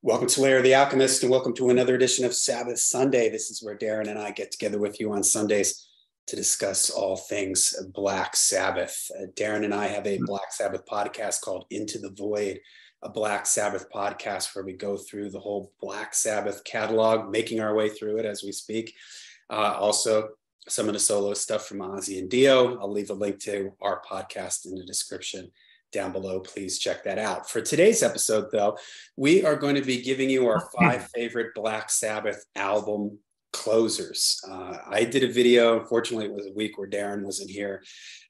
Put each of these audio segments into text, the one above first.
Welcome to Lair of the Alchemist, and welcome to another edition of Sabbath Sunday. This is where Darren and I get together with you on Sundays to discuss all things Black Sabbath. Darren and I have a Black Sabbath podcast called Into the Void, a Black Sabbath podcast where we go through the whole Black Sabbath catalog, making our way through it as we speak. Also, some of the solo stuff from Ozzy and Dio. I'll leave a link to our podcast in the description down below. Please check that out. For today's episode, though, we are going to be giving you our 5 favorite Black Sabbath album closers. I did a video. Unfortunately, it was a week where Darren wasn't here.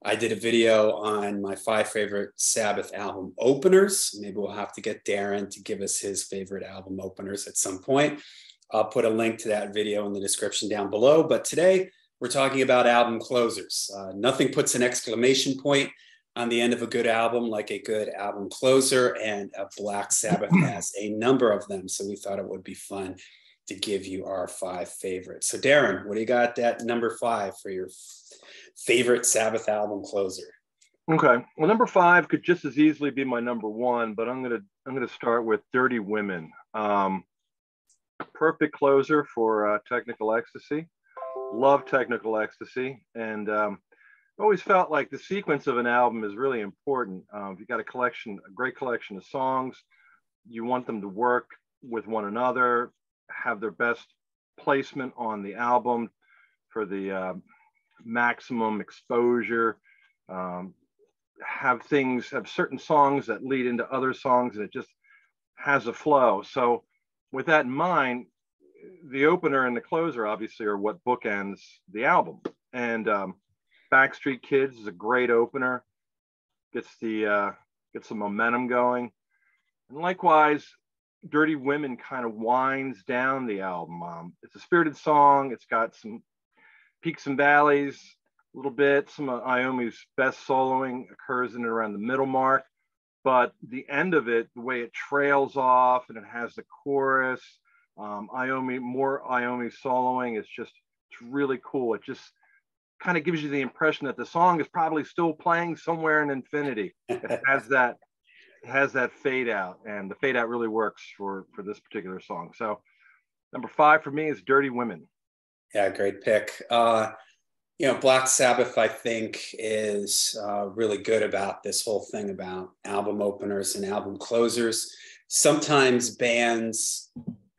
I did a video on my 5 favorite Sabbath album openers. Maybe we'll have to get Darren to give us his favorite album openers at some point. I'll put a link to that video in the description down below. But today, we're talking about album closers. Nothing puts an exclamation point on the end of a good album like a good album closer, and Black Sabbath has a number of them. So we thought it would be fun to give you our 5 favorites. So Darren, what do you got at number 5 for your favorite Sabbath album closer? Okay, well, number 5 could just as easily be my number 1, but I'm gonna start with "Dirty Women." Perfect closer for Technical Ecstasy. Love Technical Ecstasy, and always felt like the sequence of an album is really important. If you've got a great collection of songs, you want them to work with one another, have their best placement on the album for the maximum exposure, have certain songs that lead into other songs, and it just has a flow. So with that in mind, the opener and the closer obviously are what bookends the album. And Backstreet Kids is a great opener, gets some momentum going. And likewise, Dirty Women kind of winds down the album. It's a spirited song. It's got some peaks and valleys a little bit. Some of Iommi's best soloing occurs in and around the middle mark. But the end of it, the way it trails off and it has the chorus, more Iommi soloing, it's really cool. It just kind of gives you the impression that the song is probably still playing somewhere in infinity. It has that fade out, and the fade out really works for this particular song. So number 5 for me is "Dirty Women." Yeah, great pick. Black Sabbath, I think, is really good about this whole thing about album openers and album closers. Sometimes bands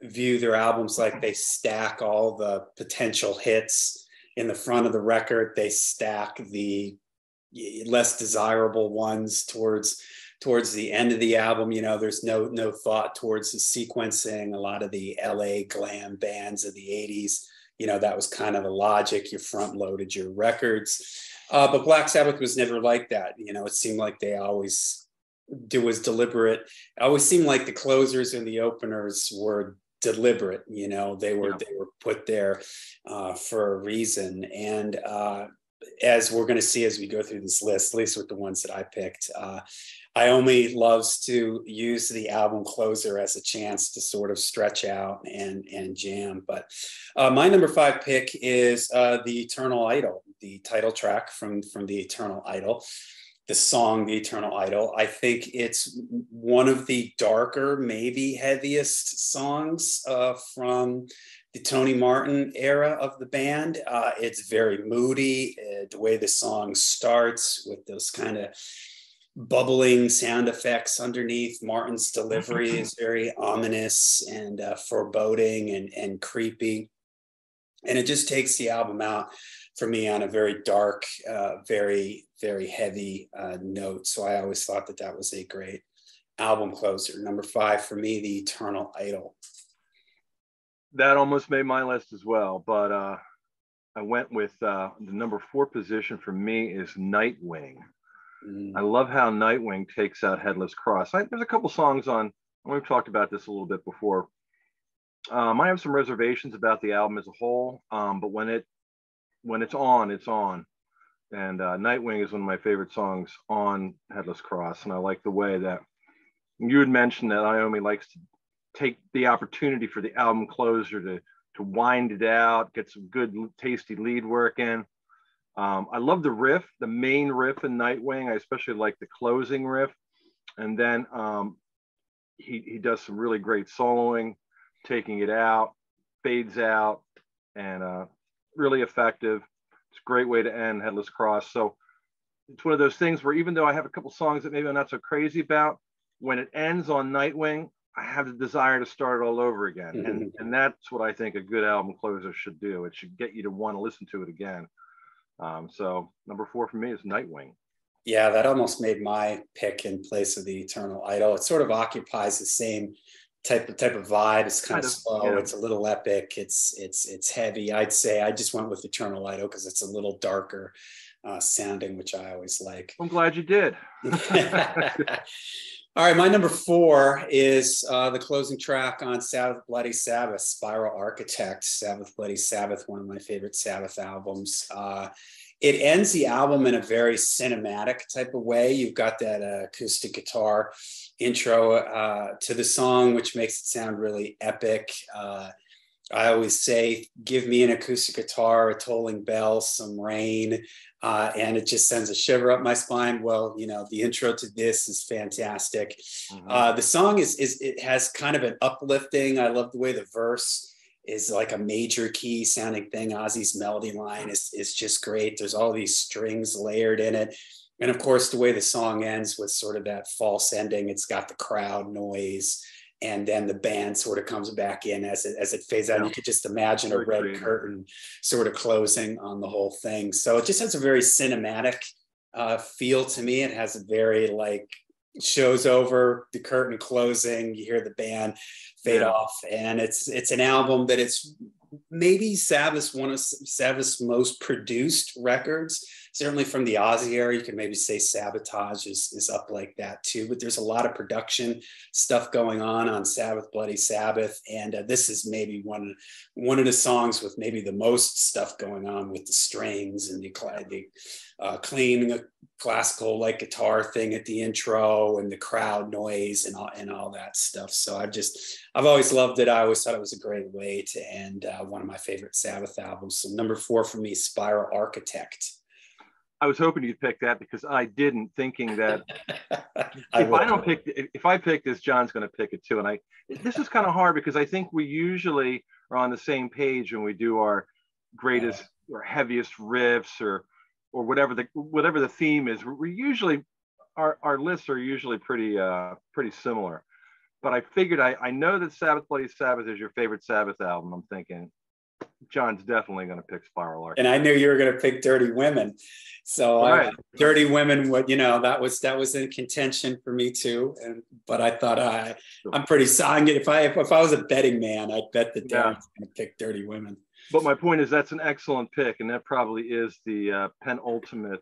view their albums like they stack all the potential hits in the front of the record. They stack the less desirable ones towards the end of the album. There's no thought towards the sequencing. A lot of the LA glam bands of the 80s, that was kind of the logic. You front loaded your records. But Black Sabbath was never like that. It seemed like it was deliberate. It always seemed like the closers and the openers were deliberate. They were put there for a reason. And as we're going to see as we go through this list, at least with the ones that I picked, Iommi loves to use the album closer as a chance to sort of stretch out and jam. But my number 5 pick is The Eternal Idol, the title track from The Eternal Idol. The song, The Eternal Idol. I think it's one of the darker, maybe heaviest songs from the Tony Martin era of the band. It's very moody. The way the song starts with those kind of bubbling sound effects underneath. Martin's delivery is very ominous and foreboding and creepy. And it just takes the album out for me on a very dark, very, very heavy note. So I always thought that was a great album closer. Number 5 for me, The Eternal Idol. That almost made my list as well, but I went with the number 4 position for me is Nightwing. I love how Nightwing takes out Headless Cross. There's a couple songs on, we've talked about this a little bit before. I have some reservations about the album as a whole, but when it's on, it's on. And Nightwing is one of my favorite songs on Headless Cross. And I like the way that you had mentioned that Iommi likes to take the opportunity for the album closer to wind it out, get some good, tasty lead work in. I love the riff, the main riff in Nightwing. I especially like the closing riff. And then he does some really great soloing, taking it out, fades out, and really effective. It's a great way to end Headless Cross. So it's one of those things where even though I have a couple songs that maybe I'm not so crazy about, when it ends on Nightwing, I have the desire to start it all over again. Mm-hmm. And that's what I think a good album closer should do. It should get you to want to listen to it again. So number 4 for me is Nightwing. Yeah, that almost made my pick in place of the Eternal Idol. It sort of occupies the same type of vibe. It's kind of slow. Yeah. It's a little epic. It's heavy. I'd say I just went with Eternal Idol because it's a little darker sounding, which I always like. I'm glad you did. All right, my number 4 is the closing track on Sabbath Bloody Sabbath, Spiral Architect. Sabbath Bloody Sabbath, one of my favorite Sabbath albums. It ends the album in a very cinematic type of way. You've got that acoustic guitar intro to the song, which makes it sound really epic. I always say, give me an acoustic guitar, a tolling bell, some rain, and it just sends a shiver up my spine. Well, you know, the intro to this is fantastic. Mm-hmm. The song it has kind of an uplifting. I love the way the verse is like a major key sounding thing. Ozzy's melody line is just great. There's all these strings layered in it. And of course, the way the song ends with sort of that false ending, it's got the crowd noise. And then the band sort of comes back in as it fades out. Yeah. You could just imagine a red curtain sort of closing on the whole thing. So it just has a very cinematic feel to me. It has a very like show's over, the curtain closing, you hear the band fade off. And it's an album that it's maybe one of Sabbath's most produced records. Certainly from the Ozzy era, you can maybe say Sabotage is up like that too, but there's a lot of production stuff going on Sabbath Bloody Sabbath. And this is maybe one of the songs with maybe the most stuff going on with the strings and the clean classical like guitar thing at the intro and the crowd noise and all that stuff. So I've always loved it. I always thought it was a great way to end one of my favorite Sabbath albums. So number 4 for me, Spiral Architect. I was hoping you'd pick that because I didn't, thinking that if I pick this, John's going to pick it too. And this is kind of hard because I think we usually are on the same page when we do our greatest or heaviest riffs or whatever the theme is. We usually our lists are usually pretty similar. But I figured I know that Sabbath Bloody Sabbath is your favorite Sabbath album. I'm thinking John's definitely going to pick Spiral Architect. And I knew you were going to pick Dirty Women. So Dirty Women, that was in contention for me too. But I thought I'm pretty solid. If I was a betting man, I'd bet that Darren's going to pick Dirty Women. But my point is that's an excellent pick. And that probably is the penultimate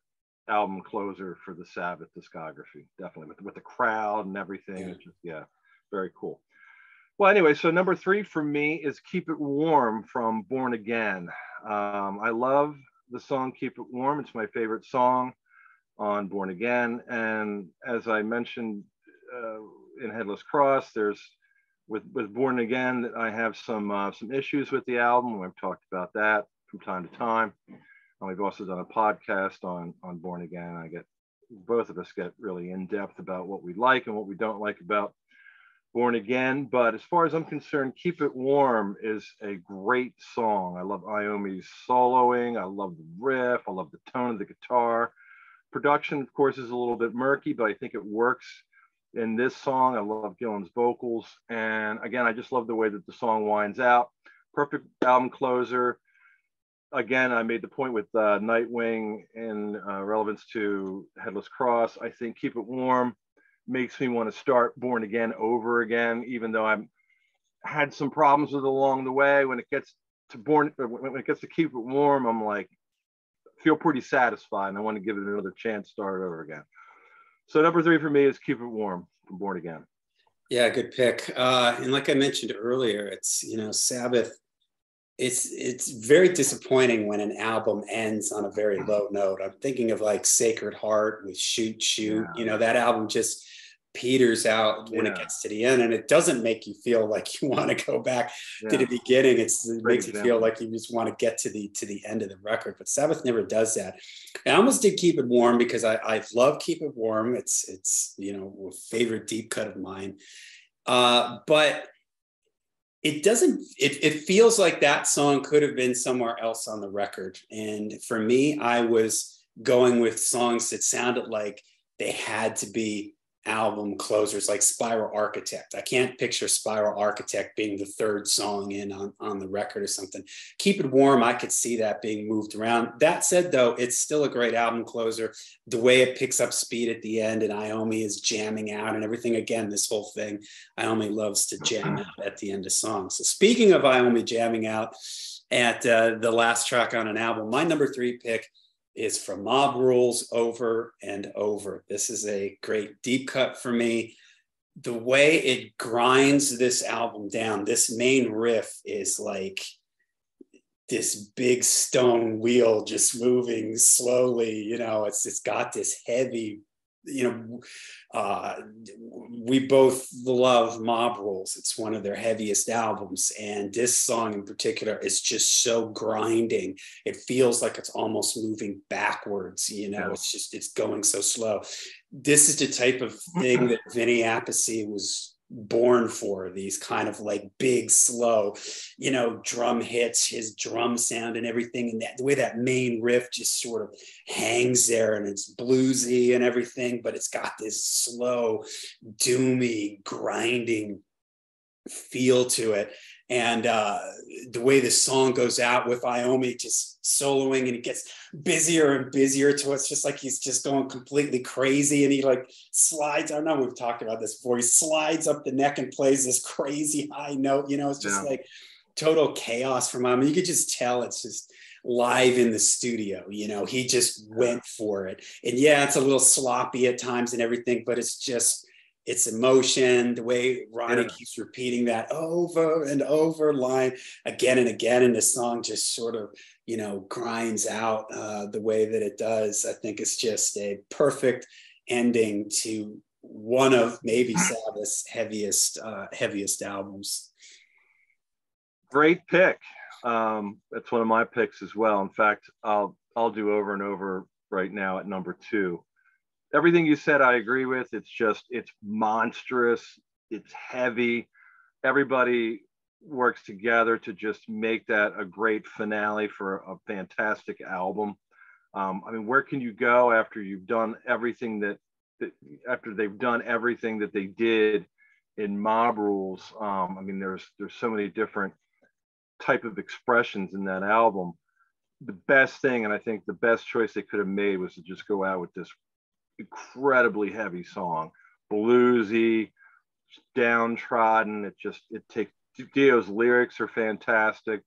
album closer for the Sabbath discography. Definitely with the crowd and everything. Yeah. It's just, very cool. Well, anyway, so number 3 for me is Keep It Warm from Born Again. I love the song Keep It Warm. It's my favorite song on Born Again. And as I mentioned in Headless Cross, there's with Born Again, I have some issues with the album. We've talked about that from time to time. And we've also done a podcast on Born Again. Both of us get really in depth about what we like and what we don't like about Born Again. But as far as I'm concerned, Keep It Warm is a great song. I love Iommi's soloing. I love the riff. I love the tone of the guitar. Production, of course, is a little bit murky, but I think it works in this song. I love Gillan's vocals. And again, I just love the way that the song winds out. Perfect album closer. Again, I made the point with Nightwing in relevance to Headless Cross. I think Keep It Warm makes me want to start Born Again over again, even though I've had some problems with it along the way. When it gets to Keep It Warm, I'm like, feel pretty satisfied, and I want to give it another chance, start it over again. So number 3 for me is Keep It Warm from Born Again. Yeah, good pick. And like I mentioned earlier, it's Sabbath. It's very disappointing when an album ends on a very low note. I'm thinking of like Sacred Heart with Shoot. Yeah. That album just peters out when it gets to the end, and it doesn't make you feel like you want to go back to the beginning. It makes you feel like you just want to get to the end of the record. But Sabbath never does that. I almost did Keep It Warm because I love Keep It Warm. It's a favorite deep cut of mine. But it doesn't, it feels like that song could have been somewhere else on the record. And for me, I was going with songs that sounded like they had to be album closers, like Spiral Architect. I can't picture Spiral Architect being the third song in on the record or something. Keep It Warm, I could see that being moved around. That said, though, it's still a great album closer. The way it picks up speed at the end and Iommi is jamming out and everything. Again, this whole thing, Iommi loves to jam out at the end of songs. So speaking of Iommi jamming out at the last track on an album, my number 3 pick is from Mob Rules, Over and Over. This is a great deep cut for me. The way it grinds this album down, this main riff is like this big stone wheel just moving slowly. You know, it's got this heavy, you know, we both love Mob Rules. It's one of their heaviest albums. And this song in particular is just so grinding. It feels like it's almost moving backwards. You know, it's going so slow. This is the type of thing that Vinny Appice was born for, these kind of like big, slow, you know, drum hits, his drum sound and everything. And that the way that main riff just sort of hangs there and it's bluesy and everything, but it's got this slow, doomy, grinding feel to it. And the way the song goes out with Iommi just soloing and it gets busier and busier to it's just like he's just going completely crazy. And he like slides, I don't know, we've talked about this before, he slides up the neck and plays this crazy high note, you know, it's just like total chaos from him. You could just tell it's just live in the studio, you know, he just went for it. And yeah, it's a little sloppy at times and everything, but it's just, it's emotion, the way Ronnie keeps repeating that over and over line again and again, and the song just sort of, you know, grinds out the way that it does. I think it's just a perfect ending to one of maybe Sabbath's heaviest albums. Great pick. That's one of my picks as well. In fact, I'll do Over and Over right now at number 2. Everything you said, I agree with. It's monstrous. It's heavy. Everybody works together to just make that a great finale for a fantastic album. I mean, where can you go after you've done everything after they've done everything that they did in Mob Rules? I mean, there's so many different type of expressions in that album. The best thing, and I think the best choice they could have made, was to just go out with this incredibly heavy song, bluesy, downtrodden. It takes, Dio's lyrics are fantastic.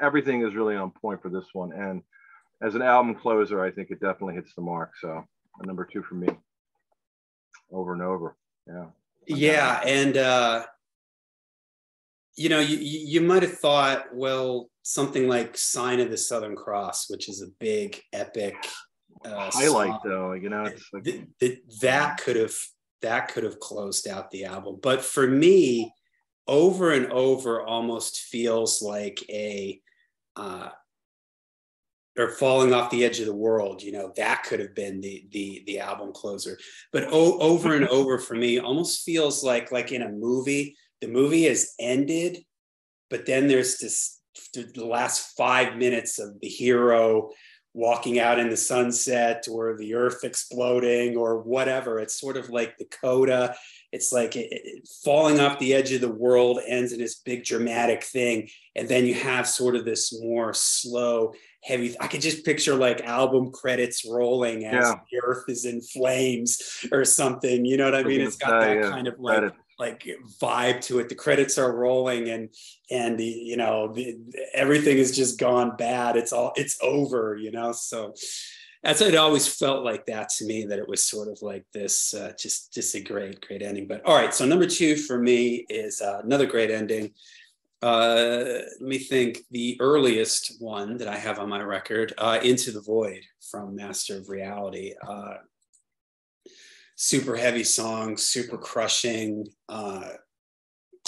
Everything is really on point for this one, and as an album closer, I think it definitely hits the mark. So a number 2 for me. Over and Over. Yeah. And you know, you might have thought, well, something like Sign of the Southern Cross, which is a big epic highlight song, though, you know, it's like that could have closed out the album. But for me, Over and Over almost feels like or Falling Off the Edge of the World, you know, that could have been the album closer. But Over and Over for me almost feels like in a movie, the movie has ended, but then there's the last 5 minutes of the hero walking out in the sunset or the earth exploding or whatever. It's sort of like the coda. It's like falling off the edge of the world ends in this big dramatic thing. And then you have sort of this more slow, heavy. I could just picture like album credits rolling as the earth is in flames or something. You know what I mean? It's got that kind of like vibe to it. The credits are rolling and the, you know, everything has just gone bad. It's over, you know? So that's, it always felt like that to me, that it was sort of like this, just a great ending. But all right. So number 2 for me is another great ending. Let me think. The earliest one that I have on my record, Into the Void from Master of Reality. Super heavy song, super crushing.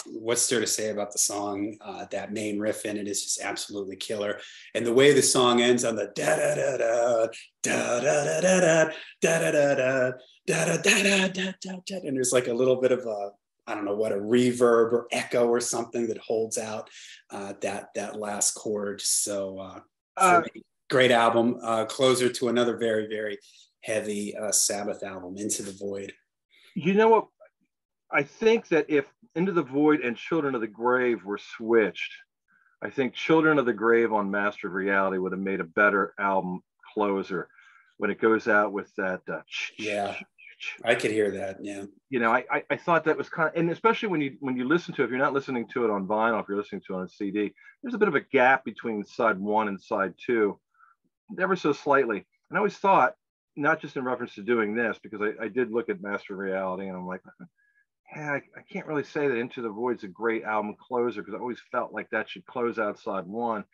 What's there to say about the song? That main riff in it is just absolutely killer. And the way the song ends on the da da da da da da da da da da da da da da da da da, and there's like a little bit of a I don't know what, a reverb or echo or something that holds out that last chord. So for me, great album, closer to another very, very heavy Sabbath album, Into the Void. You know what? I think that if Into the Void and Children of the Grave were switched, I think Children of the Grave on Master of Reality would have made a better album closer when it goes out with that. Yeah, I could hear that. Yeah. You know, I thought that was kind of, and especially when you listen to it, if you're not listening to it on vinyl, if you're listening to it on CD, there's a bit of a gap between side one and side two, ever so slightly. And I always thought, not just in reference to doing this, because I did look at Master of Reality and I'm like, yeah, I can't really say that Into the Void's a great album closer, because I always felt like that should close out side one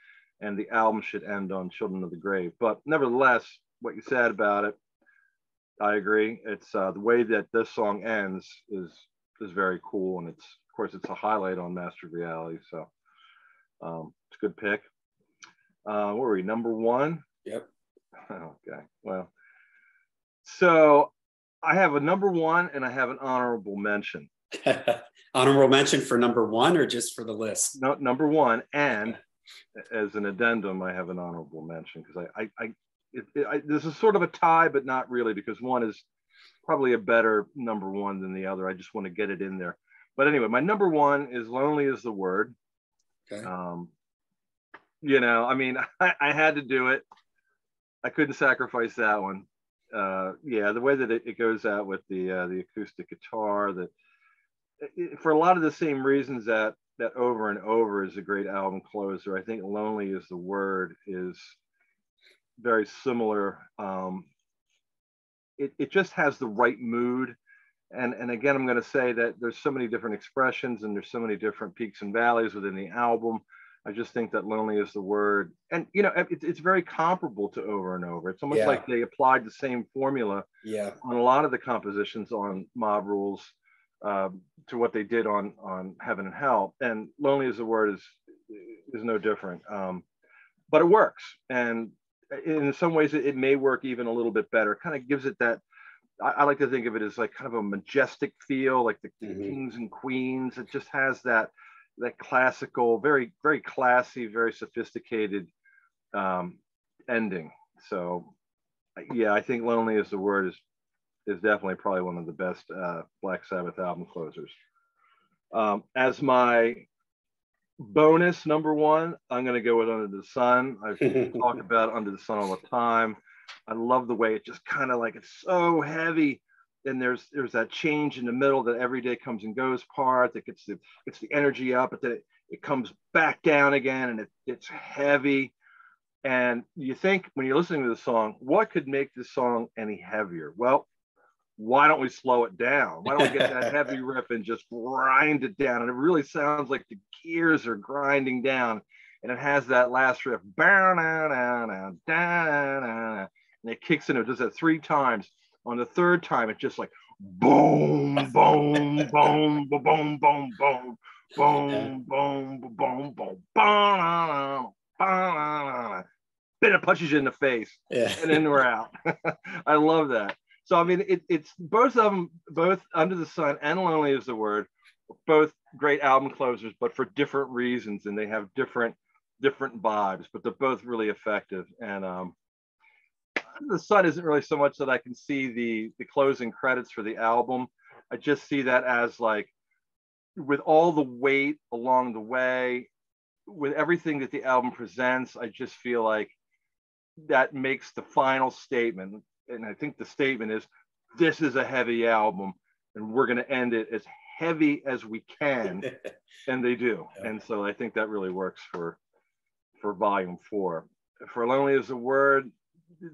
and the album should end on Children of the Grave. But nevertheless, what you said about it, I agree. It's the way that this song ends is very cool, and it's, of course, it's a highlight on Master of Reality. So it's a good pick. Where were we? Number one? Yep. Okay. Well, so I have a number one and I have an honorable mention. Honorable mention for number one or just for the list? No, number one, and as an addendum, I have an honorable mention because this is sort of a tie, but not really, because one is probably a better number one than the other. I just want to get it in there. But anyway, my number one is Lonely Is the Word. Okay. You know, I mean, I had to do it. I couldn't sacrifice that one. Yeah, the way that it goes out with the acoustic guitar, that for a lot of the same reasons that Over and Over is a great album closer, I think Lonely Is the Word is very similar. It just has the right mood. And again, I'm going to say that there's so many different expressions and there's so many different peaks and valleys within the album. I just think that Lonely Is the Word. And, you know, it's very comparable to Over and Over. It's almost like they applied the same formula on a lot of the compositions on Mob Rules to what they did on Heaven and Hell. And Lonely Is the Word is no different. But it works. And in some ways, it may work even a little bit better. It kind of gives it that, I like to think of it as like kind of a majestic feel, like the kings and queens. It just has that classical, very, very classy, very sophisticated ending. So yeah, I think Lonely Is the Word is definitely probably one of the best Black Sabbath album closers. As my bonus number one, I'm going to go with Under the Sun. I've talked about Under the Sun all the time. I love the way it just kind of like, it's so heavy, and there's that change in the middle, that every day comes and goes part that gets the energy up, but then it comes back down again, and it's heavy. And you think, when you're listening to the song, what could make this song any heavier? Well, why don't we slow it down? Why don't we get that heavy riff and just grind it down? And it really sounds like the gears are grinding down, and it has that last riff, and it kicks in. It does that 3 times. On the 3rd time, it's just like boom, boom, boom, boom, boom, boom, boom, boom, boom, boom, boom, boom. Then it punches you in the face, and then we're out. I love that. So I mean, it's both of them, both Under the Sun and Lonely Is the Word, both great album closers, but for different reasons, and they have different vibes, but they're both really effective. And Under the Sun isn't really so much that I can see the closing credits for the album. I just see that as like, with all the weight along the way, with everything that the album presents, I just feel like that makes the final statement. And I think the statement is, this is a heavy album, and we're going to end it as heavy as we can. And they do. And so I think that really works for volume 4. For Lonely Is the Word,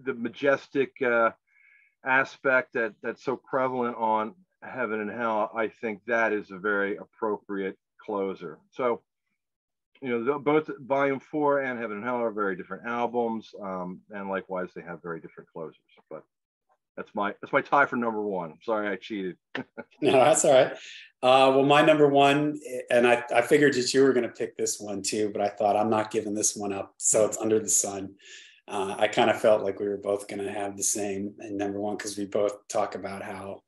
the majestic aspect that's so prevalent on Heaven and Hell, I think that is a very appropriate closer. So, you know, both volume 4 and Heaven and Hell are very different albums, and likewise they have very different closers. But that's my tie for number 1. Sorry, I cheated. No, that's all right. Well, my number 1, and I figured that you were going to pick this one too, but I thought, I'm not giving this one up. So it's Under the Sun. I kind of felt like we were both going to have the same in number 1, because we both talk about how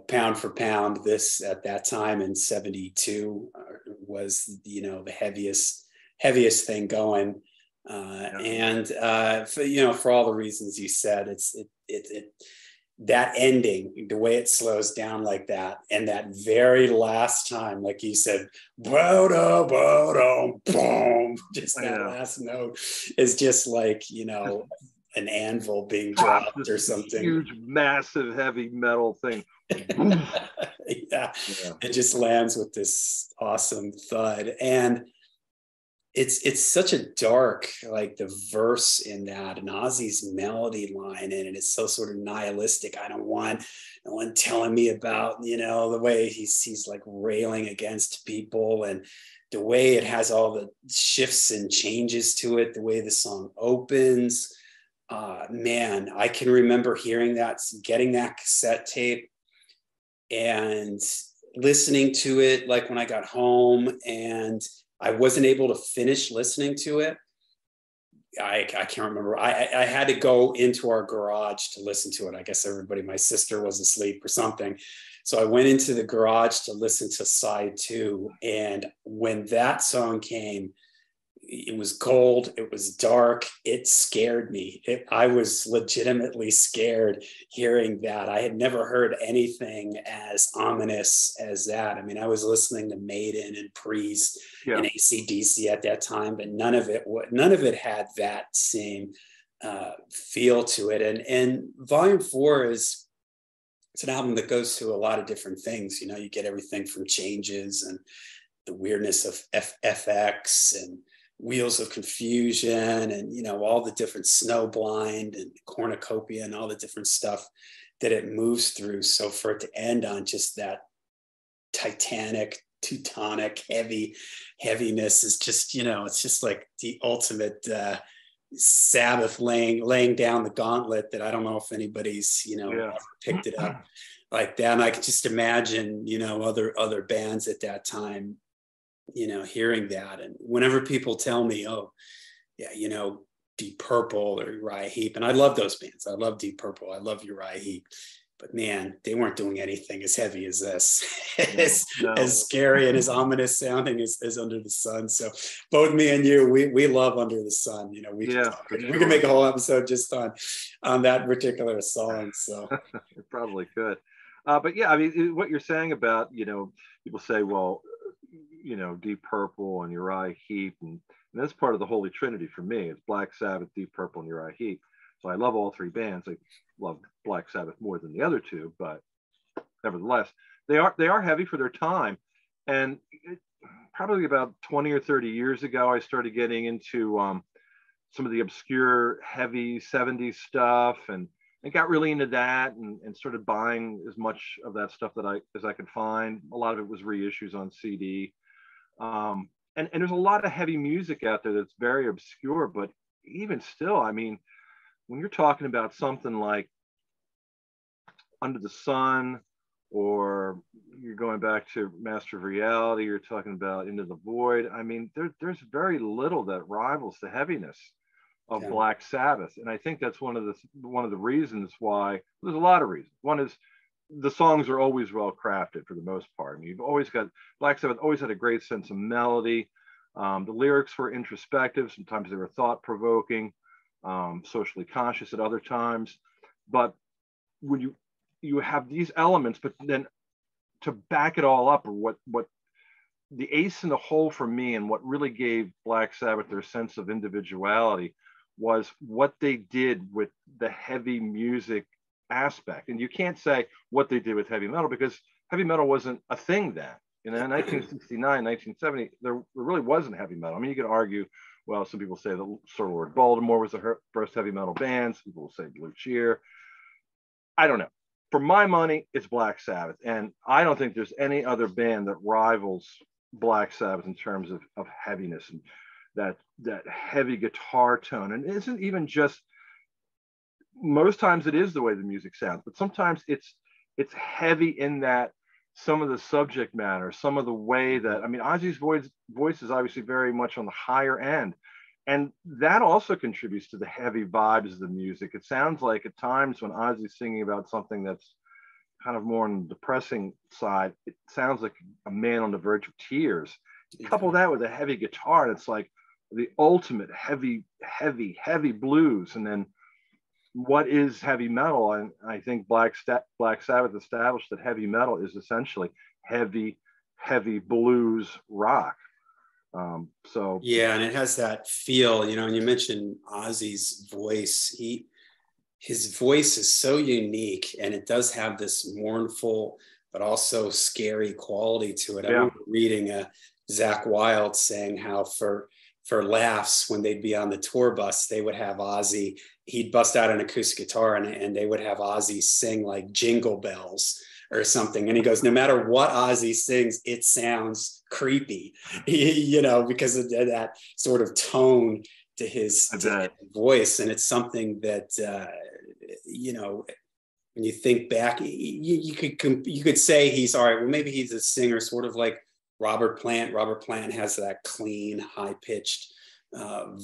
pound for pound, this at that time in 72 was, the heaviest thing going. For all the reasons you said, it that ending, the way it slows down like that, and that very last time, like you said, boom, just that last note is just like, an anvil being dropped or something. Huge, massive, heavy metal thing. Yeah, it just lands with this awesome thud. And it's such a dark, like the verse in that, and Ozzy's melody line in it is so sort of nihilistic. I don't want no one telling me about, the way he's like railing against people, and the way it has all the shifts and changes to it, the way the song opens. Man, I can remember hearing that, getting that cassette tape and listening to it, like when I got home, and I wasn't able to finish listening to it. I can't remember. I had to go into our garage to listen to it. I guess my sister was asleep or something. So I went into the garage to listen to side 2. And when that song came, it was cold, it was dark, it scared me. I was legitimately scared hearing that. I had never heard anything as ominous as that. I mean, I was listening to Maiden and Priest and AC/DC at that time, but none of it had that same feel to it. And Volume 4 it's an album that goes through a lot of different things. You get everything from changes and the weirdness of FX and Wheels of Confusion, and all the different Snowblind and Cornucopia and all the different stuff that it moves through. So for it to end on just that Titanic, Teutonic heaviness is just, it's just like the ultimate Sabbath laying down the gauntlet that I don't know if anybody's ever picked it up like that. And I could just imagine other bands at that time hearing that. And whenever people tell me, oh yeah, Deep Purple or Uriah Heep, and I love those bands, I love Deep Purple, I love Uriah Heep, but man, they weren't doing anything as heavy as this. As scary and as ominous sounding as Under the Sun. So both me and you, we love Under the Sun. We can make a whole episode just on that particular song. So it probably could. But yeah, I mean, what you're saying about, people say, well, Deep Purple and Uriah Heep, and that's part of the Holy Trinity for me. It's Black Sabbath, Deep Purple, and Uriah Heep. So I love all 3 bands. I love Black Sabbath more than the other 2, but nevertheless, they are heavy for their time. And probably about 20 or 30 years ago, I started getting into some of the obscure, heavy 70s stuff, and got really into that, and started buying as much of that stuff as I could find. A lot of it was reissues on CD. And there's a lot of heavy music out there that's very obscure, but even still, I mean, when you're talking about something like Under the Sun, or you're going back to Master of Reality, you're talking about Into the Void, I mean, there's very little that rivals the heaviness of Black Sabbath. And I think that's one of the reasons why. There's a lot of reasons. One is the songs are always well crafted for the most part. I mean, you've always got, Black Sabbath always had a great sense of melody. The lyrics were introspective. Sometimes they were thought-provoking, socially conscious at other times. But when you have these elements, but then to back it all up, or what the ace in the hole for me, and what really gave Black Sabbath their sense of individuality, was what they did with the heavy music aspect. And you can't say what they did with heavy metal, because heavy metal wasn't a thing then. In 1969, 1970, there really wasn't heavy metal. I mean, you could argue, well, some people say that Sir Lord Baltimore was the first heavy metal band. Some people will say Blue Cheer. I don't know. For my money, it's Black Sabbath. And I don't think there's any other band that rivals Black Sabbath in terms of heaviness, and that heavy guitar tone. And it isn't even just, most times it is the way the music sounds, but sometimes it's heavy in that some of the subject matter, some of the way that, I mean, Ozzy's voice is obviously very much on the higher end. And that also contributes to the heavy vibes of the music. It sounds like at times when Ozzy's singing about something that's kind of more on the depressing side, it sounds like a man on the verge of tears. Couple that with a heavy guitar, and it's like the ultimate heavy, heavy, heavy blues. And then what is heavy metal? And I think Black Sabbath established that heavy metal is essentially heavy, heavy blues rock. So yeah, and it has that feel, and you mentioned Ozzy's voice. His voice is so unique, and it does have this mournful but also scary quality to it. I remember reading Zakk Wylde saying how for laughs, when they'd be on the tour bus, they would have Ozzy, he'd bust out an acoustic guitar and they would have Ozzy sing like Jingle Bells or something. And he goes, no matter what Ozzy sings, it sounds creepy, because of that sort of tone to his voice. And it's something that, when you think back, you could say he's all right. Well, maybe he's a singer, sort of like Robert Plant. Robert Plant has that clean, high-pitched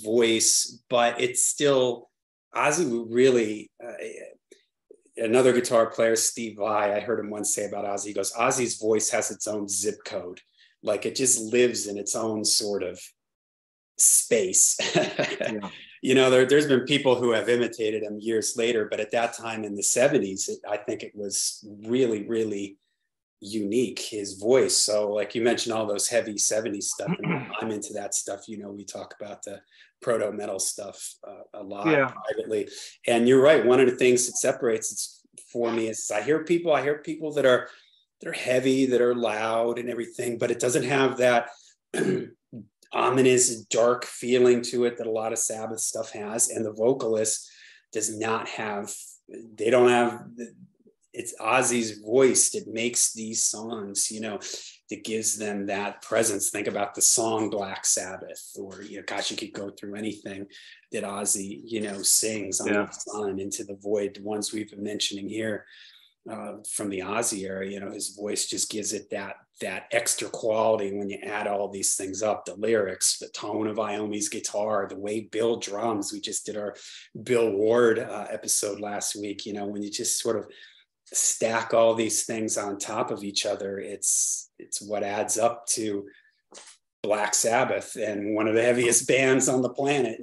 voice, but it's still Ozzy. Really, another guitar player, Steve Vai. I heard him once say about Ozzy. He goes, Ozzy's voice has its own zip code, like it just lives in its own sort of space. There's been people who have imitated him years later, but at that time in the 70s, I think it was really, really unique, his voice. So like you mentioned, all those heavy 70s stuff, and I'm into that stuff. We talk about the proto metal stuff a lot privately, and you're right. One of the things that separates it for me is I hear people that are heavy, that are loud and everything, but it doesn't have that ominous, dark feeling to it that a lot of Sabbath stuff has. And the vocalist does not have, they don't have, it's Ozzy's voice that makes these songs, that gives them that presence. Think about the song Black Sabbath, or, gosh, you could go through anything that Ozzy, sings on the sun, Into the Void, the ones we've been mentioning here. From the Ozzy era, his voice just gives it that extra quality when you add all these things up, the lyrics, the tone of Iommi's guitar, the way Bill drums. We just did our Bill Ward episode last week. When you just sort of stack all these things on top of each other, it's what adds up to Black Sabbath and one of the heaviest bands on the planet.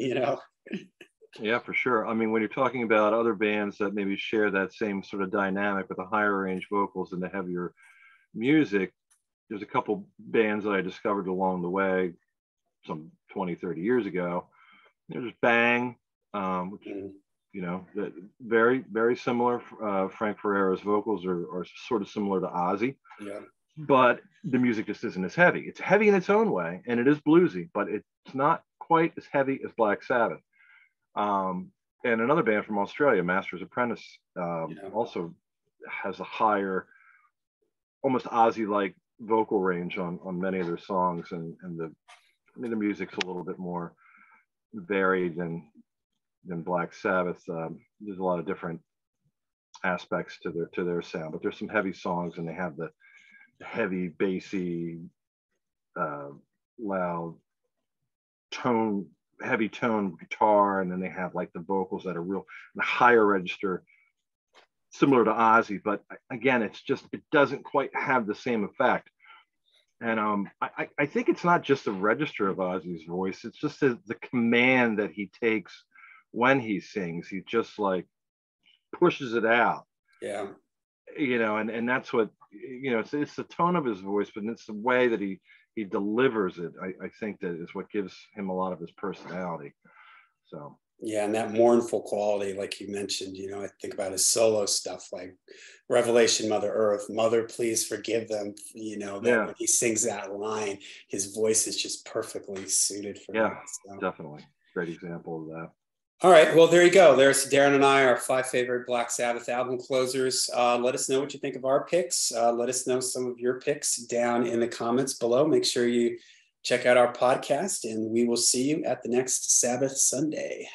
Yeah, for sure. I mean, when you're talking about other bands that maybe share that same sort of dynamic with the higher range vocals and the heavier music, there's a couple bands that I discovered along the way some 20, 30 years ago. There's Bang, which, that very, very similar. Frank Ferrera's vocals are sort of similar to Ozzy, but the music just isn't as heavy. It's heavy in its own way, and it is bluesy, but it's not quite as heavy as Black Sabbath. And another band from Australia, Master's Apprentice, also has a higher, almost Ozzy-like vocal range on many of their songs, and the music's a little bit more varied than Black Sabbath. There's a lot of different aspects to their sound, but there's some heavy songs, and they have the heavy, bassy, loud tone. Heavy tone guitar, and then they have like the vocals that are real higher register, similar to Ozzy, but again, it doesn't quite have the same effect. And I think it's not just the register of Ozzy's voice, it's just the command that he takes when he sings. He just like pushes it out, and that's what, it's the tone of his voice, but it's the way that he delivers it. I think that is what gives him a lot of his personality. So and that mournful quality, like you mentioned, I think about his solo stuff, like Revelation, Mother Earth, Mother, please forgive them. When he sings that line, his voice is just perfectly suited for that. So. Definitely, great example of that. All right, well, there you go. There's Darren and I, our 5 favorite Black Sabbath album closers. Let us know what you think of our picks. Let us know some of your picks down in the comments below. Make sure you check out our podcast, and we will see you at the next Sabbath Sunday.